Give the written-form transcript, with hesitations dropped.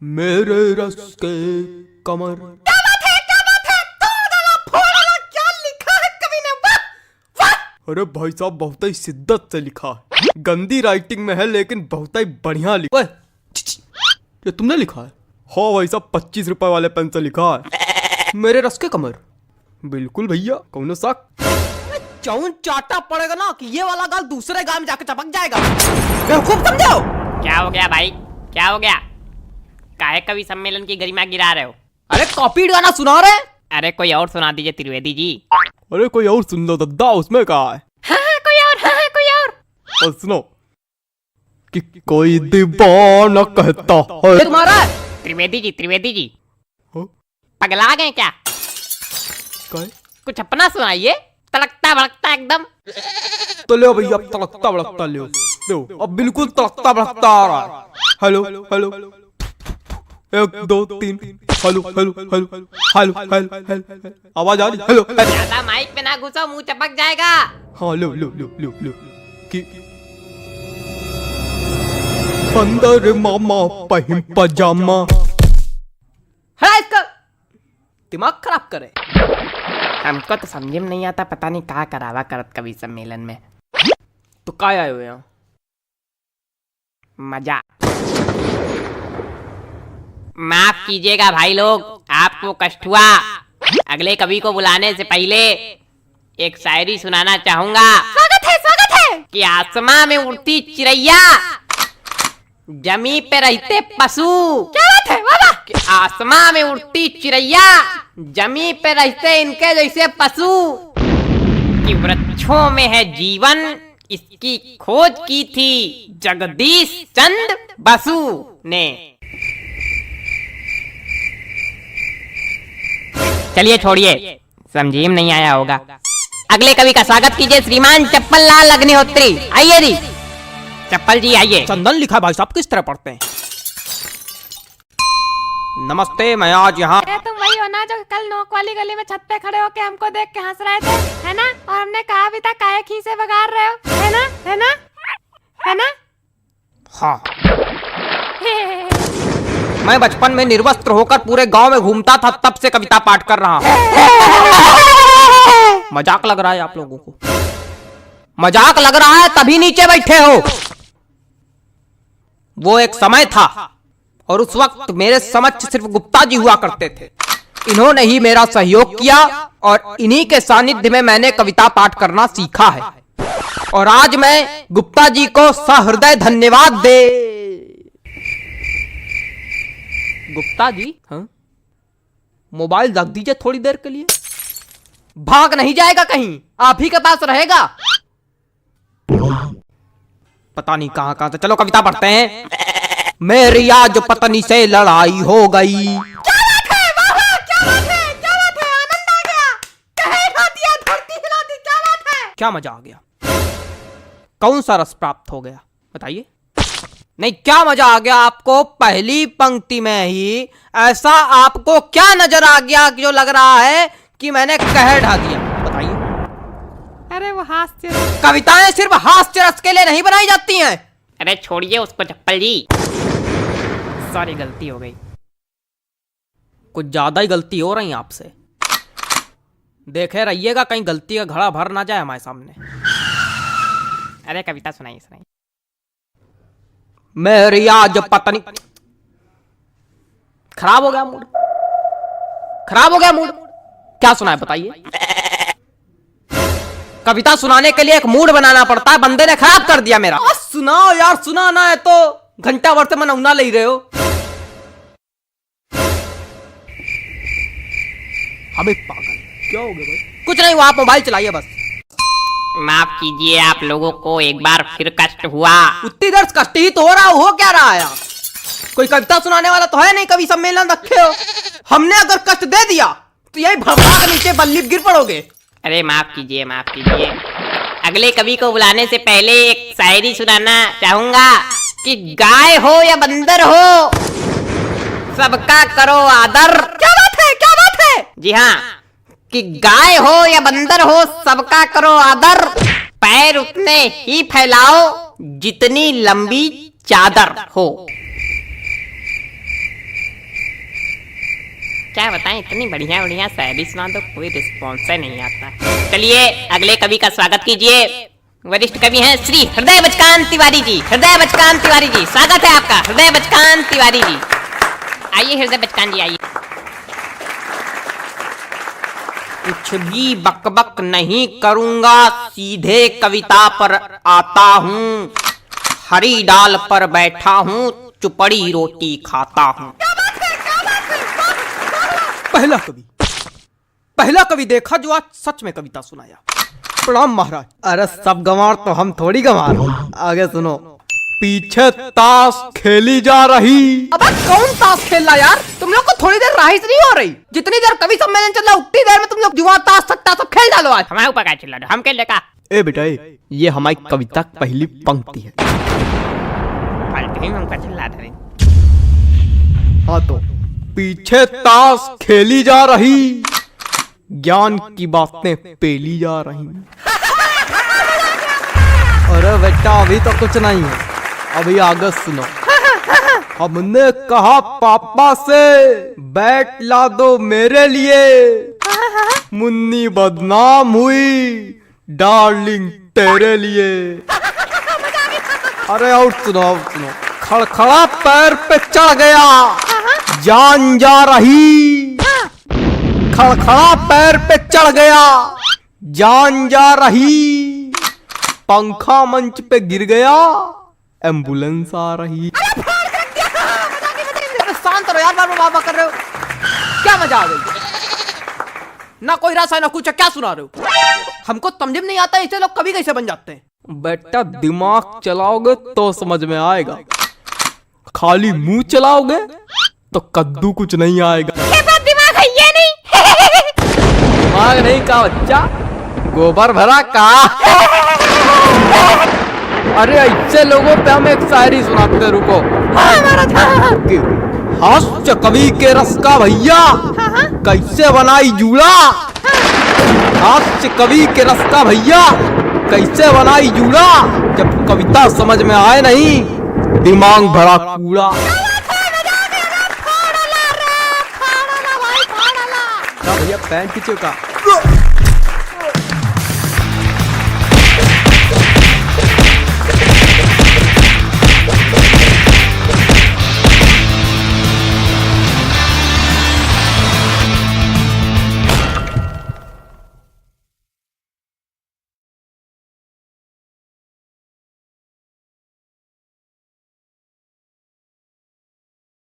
मेरे रस के कमर। क्या बात है, क्या बात है, तोड़ डाला, फोड़ डाला, क्या लिखा है कवि ने, वाह वाह। अरे भाई साहब बहुत ही शिद्दत से लिखा है, गंदी राइटिंग में है लेकिन बहुत ही बढ़िया लिखा है। ये तुमने लिखा है? हाँ भाई साहब 25 रुपए वाले पेन से लिखा है, मेरे रस के कमर। बिल्कुल भैया, कौन शक। चौन चाटा पड़ेगा ना कि ये वाला गाल दूसरे गाल में जाकर चपक जाएगा। बेवकूफ समझो। क्या हो गया भाई, क्या हो गया? काहे कवि सम्मेलन की गरिमा गिरा रहे हो? अरे कॉपी गाना सुना रहे। अरे कोई और सुना दीजिए त्रिवेदी जी। अरे कोई और सुन लो दद्दा, उसमें कहा है। हाँ, कोई और, हाँ, कोई और। और सुनो कि कोई दीवाना कहता है। तुम्हारा त्रिवेदी जी हाँ? पगला गए क्या? काय? कुछ अपना सुनाइए, तड़कता भड़कता एकदम। तो ले भैया, अब तड़कता भड़कता ले अब बिल्कुल तड़कता भड़कता आ रहा है। Hello hello 1 2 3 hello hello hello hello hello hello, आवाज आ रही? Hello hello. ज्यादा माइक पे ना घुसो, मुंह चपक जाएगा। हाँ लो लो लो लो लो कि अंदर मामा पहिम पजामा। है इसका दिमाग खराब करे। हमको तो समझ में नहीं आता, पता नहीं कहाँ करावा करत कवि सम्मेलन में। तो काय आए हुए यहाँ? मजा। माफ कीजिएगा भाई लोग, आपको कष्ट हुआ। अगले कवि को बुलाने से पहले एक शायरी सुनाना चाहूंगा। स्वागत है कि आसमां में उड़ती चिड़ैया, जमी पे रहते पशु। क्या बात है, वाह वाह। कि आसमां में उड़ती चिड़ैया, जमी पे रहते इनके जैसे पशु। कि वृक्षों में है जीवन, इसकी खोज की थी जगदीश चंद्र बसु ने। चलिए छोड़िए, समझिए नहीं आया होगा। अगले कवि का स्वागत कीजिए श्रीमान चप्पल लाल अग्निहोत्री। आइए जी, चप्पल जी आइए। चंदन लिखा भाई साहब किस तरह पढ़ते हैं? नमस्ते, मैं आज यहाँ। तुम वही हो ना जो कल नोक वाली गली में छत पे खड़े होके हमको देख के हंस रहे थे, है ना? और हमने कहा भी था काहे खीसे बगाड़ रहे हो, है ना, है ना, है ना? हाँ, मैं बचपन में निर्वस्त्र होकर पूरे गांव में घूमता था, तब से कविता पाठ कर रहा हूँ। मजाक लग रहा है आप लोगों को? मजाक लग रहा है तभी नीचे बैठे हो। वो एक समय था और उस वक्त मेरे समक्ष सिर्फ गुप्ता जी हुआ करते थे। इन्होंने ही मेरा सहयोग किया और इन्हीं के सानिध्य में मैंने कविता पाठ करना सीखा है। और आज मैं गुप्ता जी को सहृदय धन्यवाद दे। गुप्ता जी, हाँ? मोबाइल रख दीजिए थोड़ी देर के लिए। भाग नहीं जाएगा कहीं, आप ही के पास रहेगा। पता नहीं कहां कहां से। चलो कविता पढ़ते हैं। मेरी आज पत्नी से लड़ाई हो गई। क्या बात है, वाह वाह, क्या बात है, क्या बात है, आनंद आ गया। कहे हिला दिया, धरती हिला दी, क्या बात है। क्या मजा आ गया? कौन सा रस प्राप्त हो गया बताइए? नहीं, क्या मजा आ गया आपको? पहली पंक्ति में ही ऐसा आपको क्या नजर आ गया जो लग रहा है कि मैंने कह ढा दिया? बताइए। अरे वो हास्य। कविताएं सिर्फ हास्य रस के लिए नहीं बनाई जाती हैं। अरे छोड़िए उसको चप्पल जी, सॉरी गलती हो गई। कुछ ज्यादा ही गलती हो रही है आपसे। देखे रहिएगा कहीं गलती का घड़ा भर ना जाए हमारे सामने। अरे कविता सुनाइए सुनाइए। मेरी आज पत्नी। खराब हो गया मूड, खराब हो गया मूड। क्या सुनाए बताइए? कविता सुनाने के लिए एक मूड बनाना पड़ता है, बंदे ने खराब कर दिया मेरा। सुनाओ यार, सुनाना है तो घंटा भर से मनौना ले रहे हो। अबे पागल, क्या हो गया भाई? कुछ नहीं हुआ, आप मोबाइल चलाइए बस। माफ कीजिए, आप लोगों को एक बार फिर कष्ट हुआ। उतनी देर कष्ट ही तो हो क्या रहा है? कोई कविता सुनाने वाला तो है नहीं, कवि सम्मेलन रखे हो। हमने अगर कष्ट दे दिया तो यही भड़का के नीचे बल्ली गिर पड़ोगे। अरे माफ कीजिए, माफ कीजिए। अगले कवि को बुलाने से पहले एक शायरी सुनाना चाहूंगा। कि गाय हो या बंदर हो, सबका करो आदर। क्या बात है, क्या बात है? जी हाँ, कि गाय हो या बंदर हो, सबका करो आदर। पैर उतने ही फैलाओ जितनी लंबी चादर हो। क्या बताएं, इतनी बढ़िया बढ़िया शायरी सुना दो, कोई रिस्पॉन्स नहीं आता। चलिए अगले कवि का स्वागत कीजिए। वरिष्ठ कवि हैं श्री हृदय बचकान तिवारी जी। हृदय बचकान तिवारी जी, स्वागत है आपका। हृदय बचकान तिवारी जी, आइए हृदय बचकान जी आइए। कुछ भी बकबक नहीं करूंगा, सीधे कविता पर आता हूँ। हरी डाल पर बैठा हूँ, चुपड़ी रोटी खाता हूँ। पहला कवि देखा जो आज सच में कविता सुनाया। प्रणाम महाराज। अरे सब गंवार तो हम थोड़ी गंवार हो। आगे सुनो। पीछे ताश खेली जा रही। अबे कौन ताश खेल रहा यार? तुम लोग को थोड़ी देर राहिश नहीं हो रही? जितनी देर कवि सम्मेलन चल रहा उतनी देर में तुम लोग जुआ ताश सट्टा सब खेल डालो आज। हमारे ऊपर क्या चिल्ला रहे हो? हम खेल लेगा। ए बेटा ये हमारी कविता की पहली पंक्ति है। फालतू ही हमका चिल्ला रहे। हाँ तो पीछे ताश खेली जा रही, ज्ञान की बातें पेली जा रही। अरे बेटा अभी तो कुछ नहीं है, अभी आगे सुनो। हमने कहा पापा से बैट ला दो मेरे लिए, मुन्नी बदनाम हुई डार्लिंग तेरे लिए। अरे और सुनो खड़खड़ा पैर पे चढ़ गया, जान जा रही। खड़खड़ा पैर पे चढ़ गया, जान जा रही। पंखा मंच पे गिर गया, एम्बुलेंस आ रही। शांत रहो यार, बाबा कर रहे हो क्या? मजा आ गई? ना कोई रस है ना कुछ, क्या सुना रहे हो? हमको समझ में नहीं आता ऐसे लोग कभी कैसे बन जाते हैं। बेटा दिमाग चलाओगे तो समझ में आएगा, खाली मुंह चलाओगे तो कद्दू कुछ नहीं आएगा। दिमाग है ये नहीं। दिमाग नहीं का बच्चा, गोबर भरा का। अरे ऐसे लोगों पे हम एक शायरी सुनाते, रुको। हास्य कवि के रस का भैया कैसे बनाई जूड़ा। हास्य कवि के रस का भैया कैसे बनाई जूड़ा, जब कविता समझ में आए नहीं दिमाग भरा कूड़ा। भैया पैंट खींचो का।